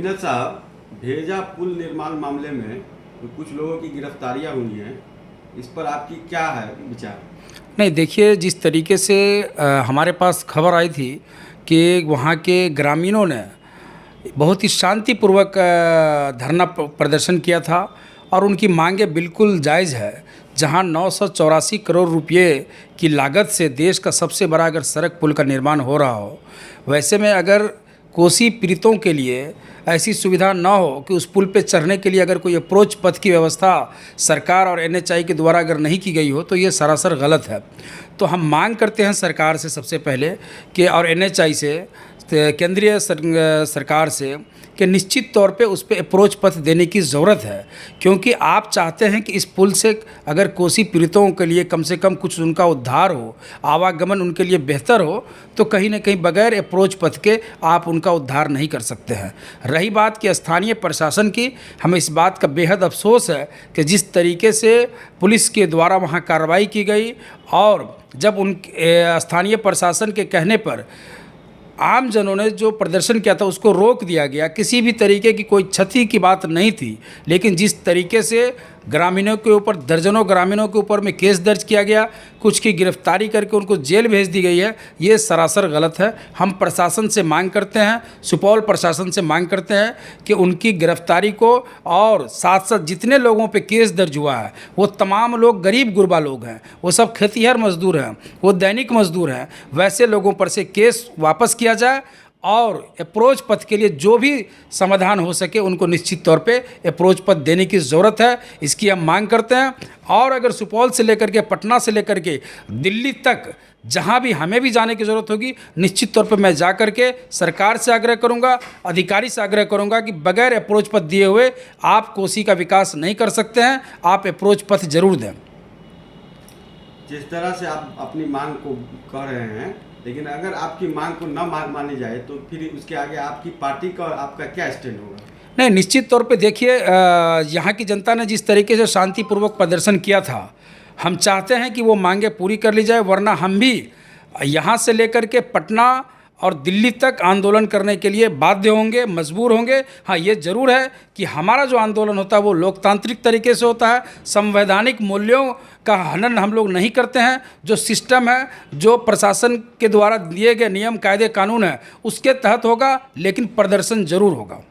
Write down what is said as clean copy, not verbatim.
विनोद साहब, भेजा पुल निर्माण मामले में कुछ लोगों की गिरफ्तारियां हुई हैं, इस पर आपकी क्या है विचार? नहीं, देखिए, जिस तरीके से हमारे पास खबर आई थी कि वहाँ के ग्रामीणों ने बहुत ही शांतिपूर्वक धरना प्रदर्शन किया था और उनकी मांगे बिल्कुल जायज़ है। जहाँ 984 करोड़ रुपए की लागत से देश का सबसे बड़ा अगर सड़क पुल का निर्माण हो रहा हो, वैसे में अगर कोसी पीड़ितों के लिए ऐसी सुविधा ना हो कि उस पुल पे चढ़ने के लिए अगर कोई अप्रोच पथ की व्यवस्था सरकार और एनएचआई के द्वारा अगर नहीं की गई हो तो ये सरासर गलत है। तो हम मांग करते हैं सरकार से सबसे पहले कि और एनएचआई से, केंद्रीय सरकार से, कि निश्चित तौर पे उस पर अप्रोच पथ देने की ज़रूरत है, क्योंकि आप चाहते हैं कि इस पुल से अगर कोसी पीड़ितों के लिए कम से कम कुछ उनका उद्धार हो, आवागमन उनके लिए बेहतर हो, तो कहीं ना कहीं बगैर अप्रोच पथ के आप उनका उद्धार नहीं कर सकते हैं। रही बात कि स्थानीय प्रशासन की, हमें इस बात का बेहद अफसोस है कि जिस तरीके से पुलिस के द्वारा वहाँ कार्रवाई की गई और जब उन स्थानीय प्रशासन के कहने पर आम जनों ने जो प्रदर्शन किया था उसको रोक दिया गया। किसी भी तरीके की कोई क्षति की बात नहीं थी, लेकिन जिस तरीके से ग्रामीणों के ऊपर, दर्जनों ग्रामीणों के ऊपर में केस दर्ज किया गया, कुछ की गिरफ्तारी करके उनको जेल भेज दी गई है, ये सरासर गलत है। हम प्रशासन से मांग करते हैं, सुपौल प्रशासन से मांग करते हैं कि उनकी गिरफ्तारी को, और साथ साथ जितने लोगों पे केस दर्ज हुआ है वो तमाम लोग गरीब गुरबा लोग हैं, वो सब खेतिहर मजदूर हैं, वो दैनिक मजदूर हैं, वैसे लोगों पर से केस वापस किया जाए और अप्रोच पथ के लिए जो भी समाधान हो सके उनको निश्चित तौर पे अप्रोच पथ देने की ज़रूरत है। इसकी हम मांग करते हैं। और अगर सुपौल से लेकर के, पटना से लेकर के दिल्ली तक जहां भी हमें भी जाने की ज़रूरत होगी, निश्चित तौर पे मैं जा कर के सरकार से आग्रह करूंगा, अधिकारी से आग्रह करूंगा कि बगैर अप्रोच पथ दिए हुए आप कोसी का विकास नहीं कर सकते हैं, आप अप्रोच पथ ज़रूर दें। जिस तरह से आप अपनी मांग को कह रहे हैं, लेकिन अगर आपकी मांग को न मानी जाए तो फिर उसके आगे आपकी पार्टी का, आपका क्या स्टैंड होगा? नहीं, निश्चित तौर पे देखिए, यहाँ की जनता ने जिस तरीके से शांतिपूर्वक प्रदर्शन किया था, हम चाहते हैं कि वो मांगे पूरी कर ली जाए, वरना हम भी यहाँ से लेकर के पटना और दिल्ली तक आंदोलन करने के लिए बाध्य होंगे, मजबूर होंगे। हाँ, ये ज़रूर है कि हमारा जो आंदोलन होता है वो लोकतांत्रिक तरीके से होता है, संवैधानिक मूल्यों का हनन हम लोग नहीं करते हैं। जो सिस्टम है, जो प्रशासन के द्वारा दिए गए नियम, कायदे, कानून है, उसके तहत होगा, लेकिन प्रदर्शन ज़रूर होगा।